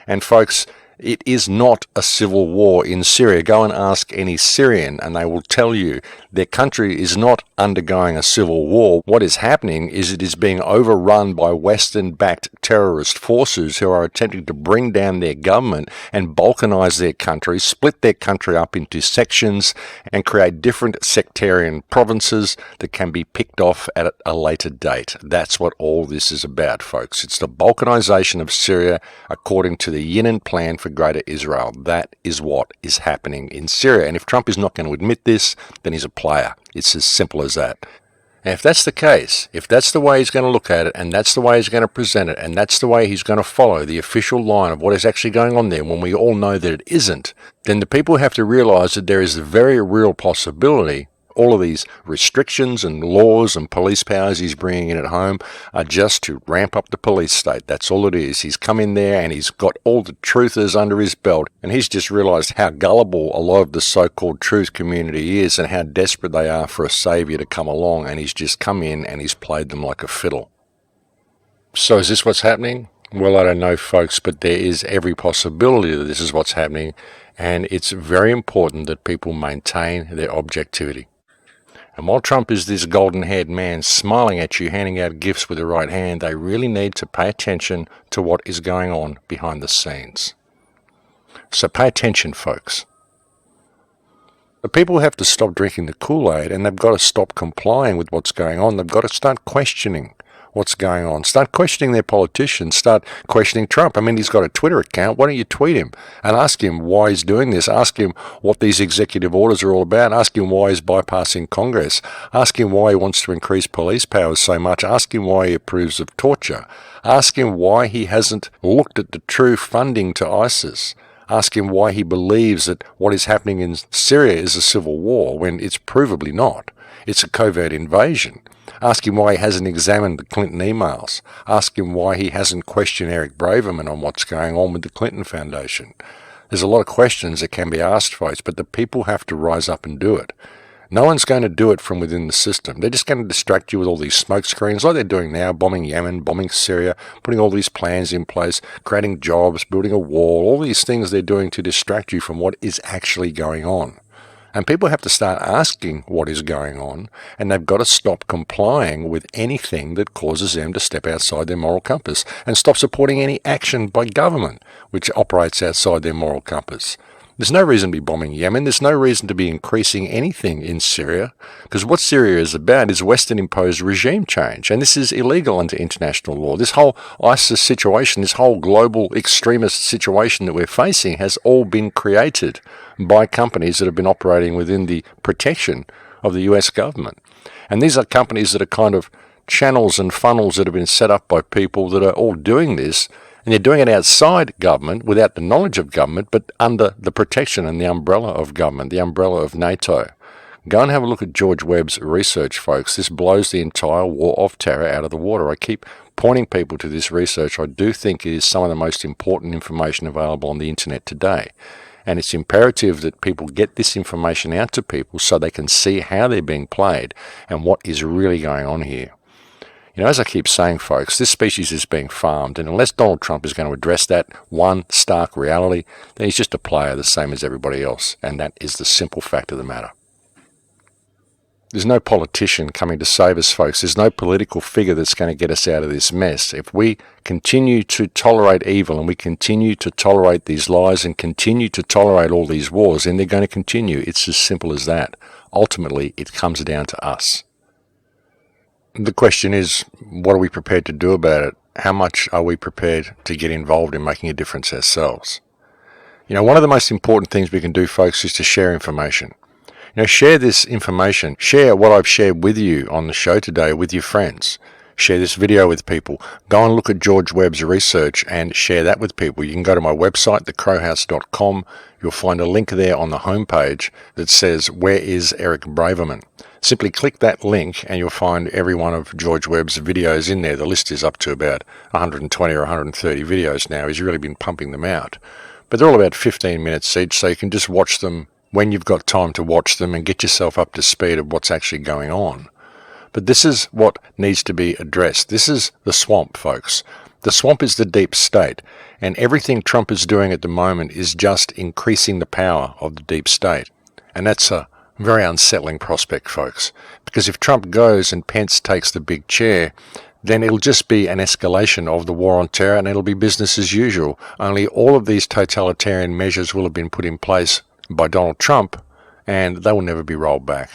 And folks, it is not a civil war in Syria. Go and ask any Syrian and they will tell you their country is not undergoing a civil war. What is happening is it is being overrun by Western-backed terrorist forces who are attempting to bring down their government and balkanize their country, split their country up into sections and create different sectarian provinces that can be picked off at a later date. That's what all this is about, folks. It's the balkanization of Syria according to the Yemen plan for Greater Israel. That is what is happening in Syria. And if Trump is not going to admit this, then he's a player. It's as simple as that. And if that's the case, if that's the way he's going to look at it, and that's the way he's going to present it, and that's the way he's going to follow the official line of what is actually going on there, when we all know that it isn't, then the people have to realize that there is a very real possibility all of these restrictions and laws and police powers he's bringing in at home are just to ramp up the police state. That's all it is. He's come in there and he's got all the truthers under his belt, and he's just realized how gullible a lot of the so-called truth community is and how desperate they are for a savior to come along, and he's just come in and he's played them like a fiddle. So is this what's happening? Well, I don't know, folks, but there is every possibility that this is what's happening, and it's very important that people maintain their objectivity. And while Trump is this golden-haired man smiling at you, handing out gifts with the right hand, they really need to pay attention to what is going on behind the scenes. So pay attention, folks. The people have to stop drinking the Kool-Aid, and they've got to stop complying with what's going on. They've got to start questioning what's going on. Start questioning their politicians. Start questioning Trump. I mean, he's got a Twitter account. Why don't you tweet him and ask him why he's doing this? Ask him what these executive orders are all about. Ask him why he's bypassing Congress. Ask him why he wants to increase police powers so much. Ask him why he approves of torture. Ask him why he hasn't looked at the true funding to ISIS. Ask him why he believes that what is happening in Syria is a civil war when it's provably not. It's a covert invasion. Ask him why he hasn't examined the Clinton emails. Ask him why he hasn't questioned Eric Braverman on what's going on with the Clinton Foundation. There's a lot of questions that can be asked, folks, but the people have to rise up and do it. No one's going to do it from within the system. They're just going to distract you with all these smoke screens like they're doing now, bombing Yemen, bombing Syria, putting all these plans in place, creating jobs, building a wall, all these things they're doing to distract you from what is actually going on. And people have to start asking what is going on, and they've got to stop complying with anything that causes them to step outside their moral compass and stop supporting any action by government which operates outside their moral compass. There's no reason to be bombing Yemen. There's no reason to be increasing anything in Syria, because what Syria is about is Western-imposed regime change, and this is illegal under international law. This whole ISIS situation, this whole global extremist situation that we're facing has all been created by companies that have been operating within the protection of the US government. And these are companies that are kind of channels and funnels that have been set up by people that are all doing this, and they're doing it outside government, without the knowledge of government, but under the protection and the umbrella of government, the umbrella of NATO. Go and have a look at George Webb's research, folks. This blows the entire war of terror out of the water. I keep pointing people to this research. I do think it is some of the most important information available on the internet today. And it's imperative that people get this information out to people so they can see how they're being played and what is really going on here. You know, as I keep saying, folks, this species is being farmed, and unless Donald Trump is going to address that one stark reality, then he's just a player the same as everybody else, and that is the simple fact of the matter. There's no politician coming to save us, folks. There's no political figure that's going to get us out of this mess. If we continue to tolerate evil and we continue to tolerate these lies and continue to tolerate all these wars, then they're going to continue. It's as simple as that. Ultimately, it comes down to us. The question is, what are we prepared to do about it? How much are we prepared to get involved in making a difference ourselves? You know, one of the most important things we can do, folks, is to share information. You know, share this information. Share what I've shared with you on the show today with your friends. Share this video with people. Go and look at George Webb's research and share that with people. You can go to my website, thecrowhouse.com. You'll find a link there on the homepage that says, "Where is Eric Braverman?" Simply click that link and you'll find every one of George Webb's videos in there. The list is up to about 120 or 130 videos now. He's really been pumping them out. But they're all about 15 minutes each, so you can just watch them when you've got time to watch them and get yourself up to speed of what's actually going on. But this is what needs to be addressed. This is the swamp, folks. The swamp is the deep state, and everything Trump is doing at the moment is just increasing the power of the deep state. And that's a very unsettling prospect, folks, because if Trump goes and Pence takes the big chair, then it'll just be an escalation of the war on terror, and it'll be business as usual. Only all of these totalitarian measures will have been put in place by Donald Trump, and they will never be rolled back.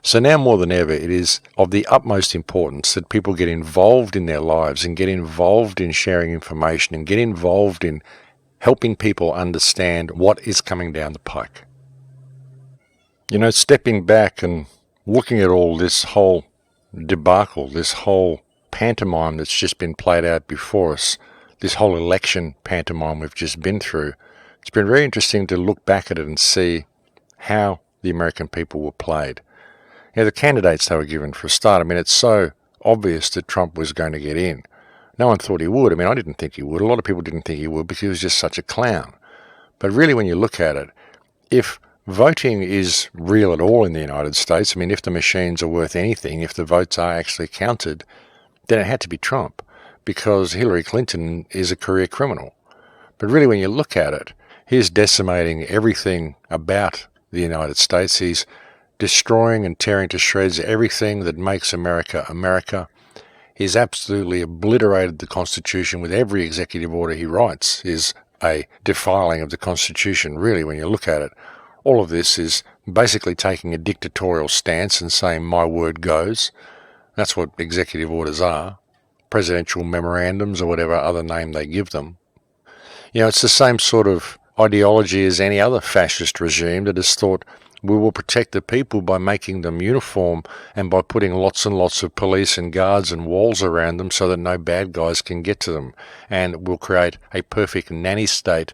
So now more than ever, it is of the utmost importance that people get involved in their lives and get involved in sharing information and get involved in helping people understand what is coming down the pike. You know, stepping back and looking at all this whole debacle, this whole pantomime that's just been played out before us, this whole election pantomime we've just been through, it's been very interesting to look back at it and see how the American people were played. You know, the candidates they were given for a start, I mean, it's so obvious that Trump was going to get in. No one thought he would. I mean, I didn't think he would. A lot of people didn't think he would because he was just such a clown. But really, when you look at it, if voting is real at all in the United States, I mean, if the machines are worth anything, if the votes are actually counted, then it had to be Trump, because Hillary Clinton is a career criminal. But really, when you look at it, he's decimating everything about the United States. He's destroying and tearing to shreds everything that makes America America. He's absolutely obliterated the Constitution with every executive order he writes is a defiling of the Constitution, really, when you look at it. All of this is basically taking a dictatorial stance and saying, my word goes. That's what executive orders are. Presidential memorandums or whatever other name they give them. You know, it's the same sort of ideology as any other fascist regime that has thought, we will protect the people by making them uniform and by putting lots and lots of police and guards and walls around them so that no bad guys can get to them. And we'll create a perfect nanny state.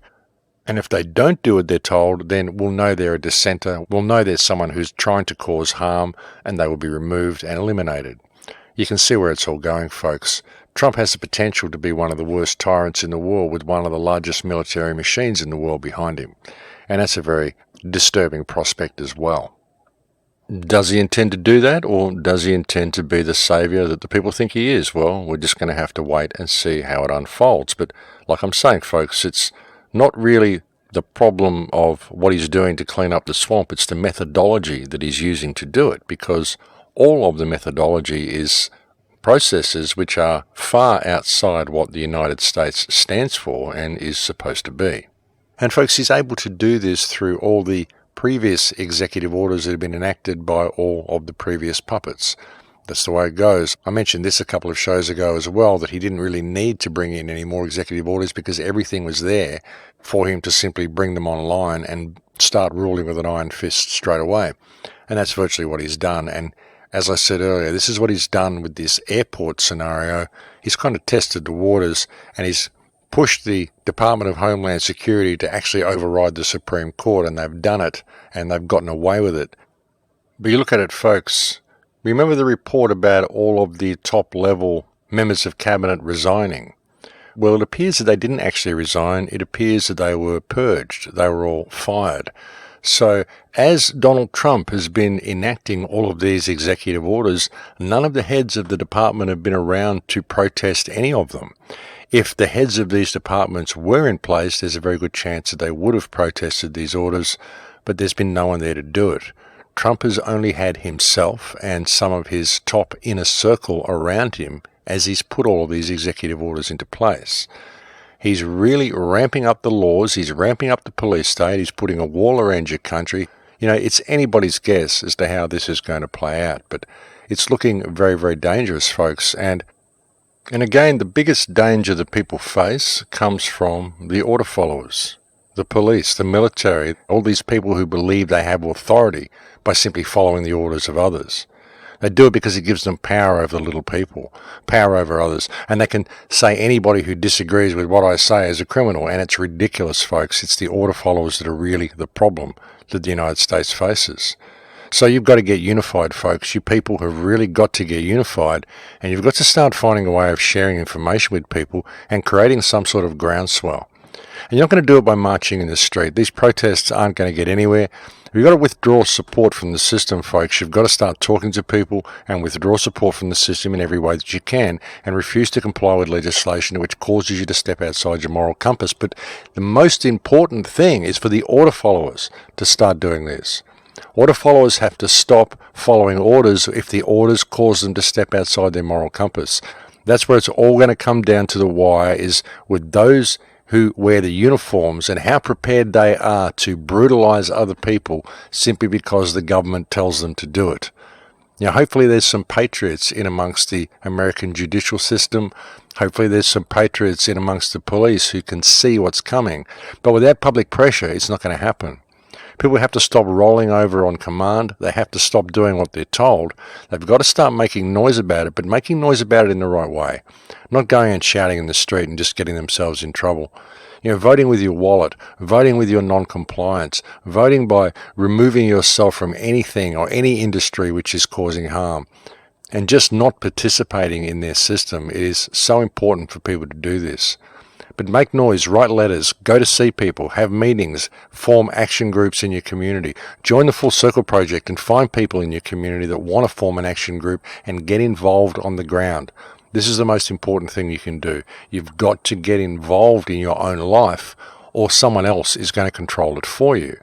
And if they don't do what they're told, then we'll know they're a dissenter. We'll know there's someone who's trying to cause harm, and they will be removed and eliminated. You can see where it's all going, folks. Trump has the potential to be one of the worst tyrants in the world with one of the largest military machines in the world behind him. And that's a very disturbing prospect as well. Does he intend to do that, or does he intend to be the saviour that the people think he is? Well, we're just going to have to wait and see how it unfolds. But like I'm saying, folks, it's not really the problem of what he's doing to clean up the swamp. It's the methodology that he's using to do it, because all of the methodology is processes which are far outside what the United States stands for and is supposed to be. And folks, he's able to do this through all the previous executive orders that have been enacted by all of the previous puppets. That's the way it goes. I mentioned this a couple of shows ago as well, that he didn't really need to bring in any more executive orders because everything was there for him to simply bring them online and start ruling with an iron fist straight away. And that's virtually what he's done. And as I said earlier, this is what he's done with this airport scenario. He's kind of tested the waters, and he's pushed the Department of Homeland Security to actually override the Supreme Court, and they've done it, and they've gotten away with it. But you look at it, folks, remember the report about all of the top-level members of Cabinet resigning? Well, it appears that they didn't actually resign. It appears that they were purged. They were all fired. So, as Donald Trump has been enacting all of these executive orders, none of the heads of the department have been around to protest any of them. If the heads of these departments were in place, there's a very good chance that they would have protested these orders, but there's been no one there to do it. Trump has only had himself and some of his top inner circle around him as he's put all of these executive orders into place. He's really ramping up the laws, he's ramping up the police state, he's putting a wall around your country. You know, it's anybody's guess as to how this is going to play out, but it's looking very, very dangerous, folks. And again, the biggest danger that people face comes from the order followers, the police, the military, all these people who believe they have authority by simply following the orders of others. They do it because it gives them power over the little people, power over others, and they can say anybody who disagrees with what I say is a criminal, and it's ridiculous, folks. It's the order followers that are really the problem that the United States faces. So you've got to get unified, folks. You people have really got to get unified, and you've got to start finding a way of sharing information with people and creating some sort of groundswell. And you're not going to do it by marching in the street. These protests aren't going to get anywhere. You've got to withdraw support from the system, folks. You've got to start talking to people and withdraw support from the system in every way that you can, and refuse to comply with legislation which causes you to step outside your moral compass. But the most important thing is for the order followers to start doing this. Order followers have to stop following orders if the orders cause them to step outside their moral compass. That's where it's all going to come down to the wire, is with those who wear the uniforms and how prepared they are to brutalize other people simply because the government tells them to do it. Now, hopefully there's some patriots in amongst the American judicial system. Hopefully there's some patriots in amongst the police who can see what's coming. But without public pressure, it's not going to happen. People have to stop rolling over on command. They have to stop doing what they're told. They've got to start making noise about it, but making noise about it in the right way. Not going and shouting in the street and just getting themselves in trouble. You know, voting with your wallet, voting with your non-compliance, voting by removing yourself from anything or any industry which is causing harm, and just not participating in their system. It is so important for people to do this. But make noise, write letters, go to see people, have meetings, form action groups in your community. Join the Full Circle Project and find people in your community that want to form an action group and get involved on the ground. This is the most important thing you can do. You've got to get involved in your own life, or someone else is going to control it for you.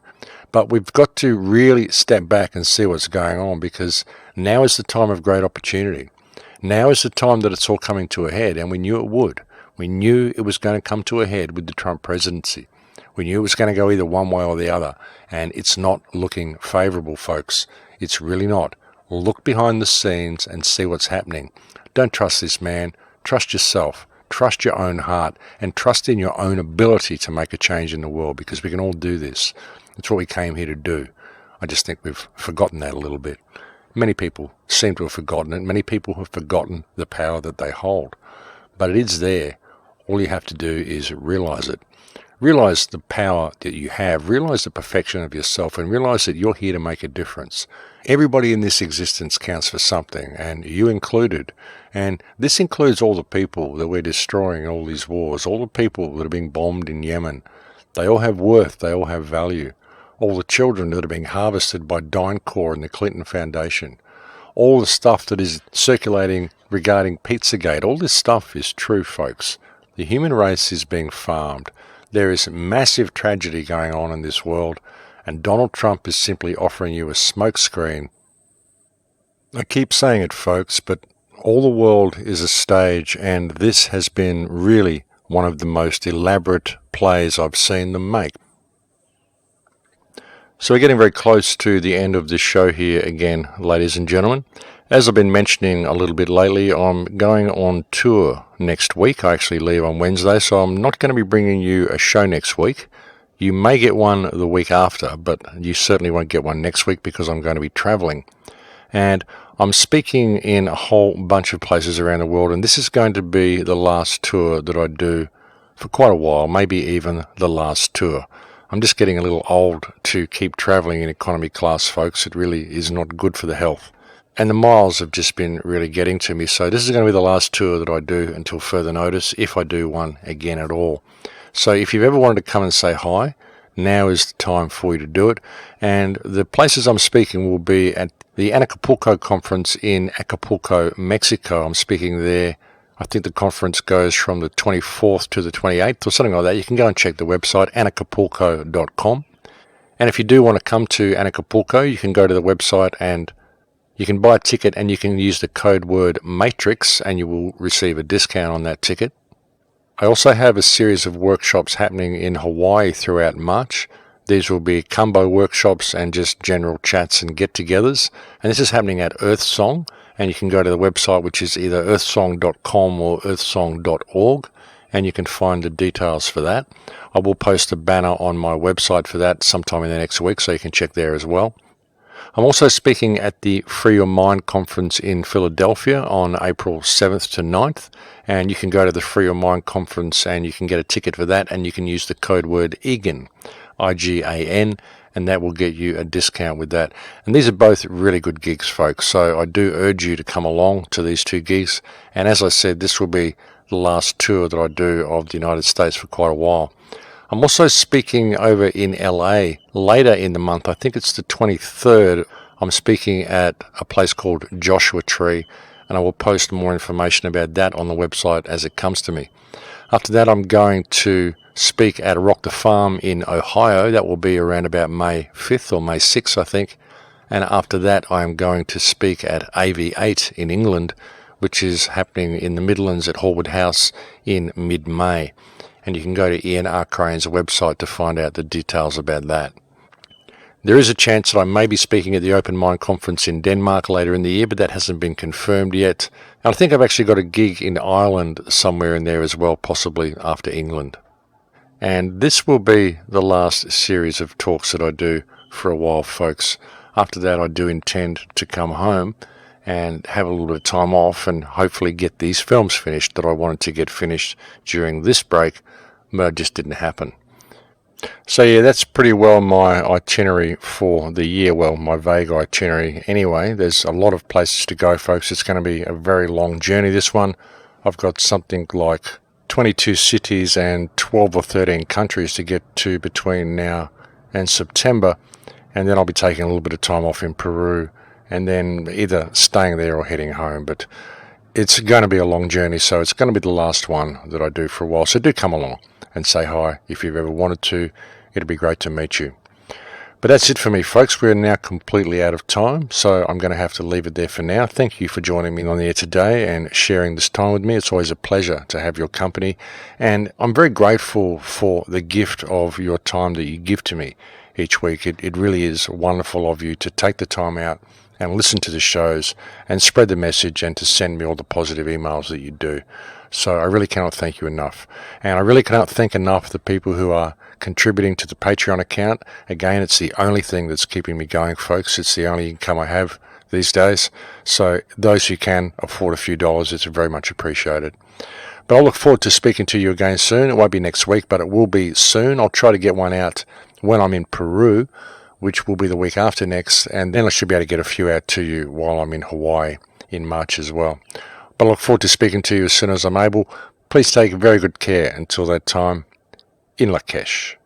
But we've got to really step back and see what's going on, because now is the time of great opportunity. Now is the time that it's all coming to a head, and we knew it would. We knew it was going to come to a head with the Trump presidency. We knew it was going to go either one way or the other, and it's not looking favourable, folks. It's really not. Look behind the scenes and see what's happening. Don't trust this man. Trust yourself. Trust your own heart, and trust in your own ability to make a change in the world, because we can all do this. That's what we came here to do. I just think we've forgotten that a little bit. Many people seem to have forgotten it. Many people have forgotten the power that they hold. But it is there. All you have to do is realize it. Realize the power that you have. Realize the perfection of yourself, and realize that you're here to make a difference. Everybody in this existence counts for something, and you included. And this includes all the people that we're destroying in all these wars, all the people that are being bombed in Yemen. They all have worth, they all have value. All the children that are being harvested by DynCorp and the Clinton Foundation. All the stuff that is circulating regarding Pizzagate, all this stuff is true, folks. The human race is being farmed. There is massive tragedy going on in this world, and Donald Trump is simply offering you a smokescreen. I keep saying it, folks, but all the world is a stage, and this has been really one of the most elaborate plays I've seen them make. So we're getting very close to the end of this show here again, ladies and gentlemen. As I've been mentioning a little bit lately, I'm going on tour next week. I actually leave on Wednesday, so I'm not going to be bringing you a show next week. You may get one the week after, but you certainly won't get one next week because I'm going to be traveling. And I'm speaking in a whole bunch of places around the world, and this is going to be the last tour that I do for quite a while, maybe even the last tour. I'm just getting a little old to keep traveling in economy class, folks. It really is not good for the health. And the miles have just been really getting to me. So this is going to be the last tour that I do until further notice, if I do one again at all. So if you've ever wanted to come and say hi, now is the time for you to do it. And the places I'm speaking will be at the Acapulco conference in Acapulco, Mexico. I'm speaking there. I think the conference goes from the 24th to the 28th or something like that. You can go and check the website, anacapulco.com. And if you do want to come to Acapulco, you can go to the website and you can buy a ticket and you can use the code word MATRIX and you will receive a discount on that ticket. I also have a series of workshops happening in Hawaii throughout March. These will be combo workshops and just general chats and get-togethers. And this is happening at Earthsong. And you can go to the website, which is either earthsong.com or earthsong.org, and you can find the details for that. I will post a banner on my website for that sometime in the next week, so you can check there as well. I'm also speaking at the Free Your Mind conference in Philadelphia on April 7th to 9th, and you can go to the Free Your Mind conference and you can get a ticket for that, and you can use the code word IGAN, I-G-A-N, and that will get you a discount with that. And these are both really good gigs, folks, so I do urge you to come along to these two gigs. And as I said, this will be the last tour that I do of the United States for quite a while. I'm also speaking over in LA later in the month. I think it's the 23rd. I'm speaking at a place called Joshua Tree, and I will post more information about that on the website as it comes to me. After that, I'm going to speak at Rock the Farm in Ohio. That will be around about May 5th or May 6th, I think. And after that, I am going to speak at AV8 in England, which is happening in the Midlands at Hallwood House in mid-May. And you can go to Ian R. Crane's website to find out the details about that. There is a chance that I may be speaking at the Open Mind Conference in Denmark later in the year, but that hasn't been confirmed yet. And I think I've actually got a gig in Ireland somewhere in there as well, possibly after England. And this will be the last series of talks that I do for a while, folks. After that, I do intend to come home and have a little bit of time off and hopefully get these films finished that I wanted to get finished during this break, but it just didn't happen. So yeah, that's pretty well my itinerary for the year. Well, my vague itinerary anyway. There's a lot of places to go, folks. It's going to be a very long journey, this one. I've got something like 22 cities and 12 or 13 countries to get to between now and September. And then I'll be taking a little bit of time off in Peru and then either staying there or heading home. But it's going to be a long journey, so it's going to be the last one that I do for a while. So do come along and say hi if you've ever wanted to. It'd be great to meet you. But that's it for me, folks. We're now completely out of time, so I'm going to have to leave it there for now. Thank you for joining me on the air today and sharing this time with me. It's always a pleasure to have your company, and I'm very grateful for the gift of your time that you give to me each week. It really is wonderful of you to take the time out and listen to the shows and spread the message and to send me all the positive emails that you do. So I really cannot thank you enough. And I really cannot thank enough the people who are contributing to the Patreon account. Again, it's the only thing that's keeping me going, folks. It's the only income I have these days. So those who can afford a few dollars, it's very much appreciated. But I'll look forward to speaking to you again soon. It won't be next week, but it will be soon. I'll try to get one out when I'm in Peru, which will be the week after next, and then I should be able to get a few out to you while I'm in Hawaii in March as well. But I look forward to speaking to you as soon as I'm able. Please take very good care until that time. In Lakesh.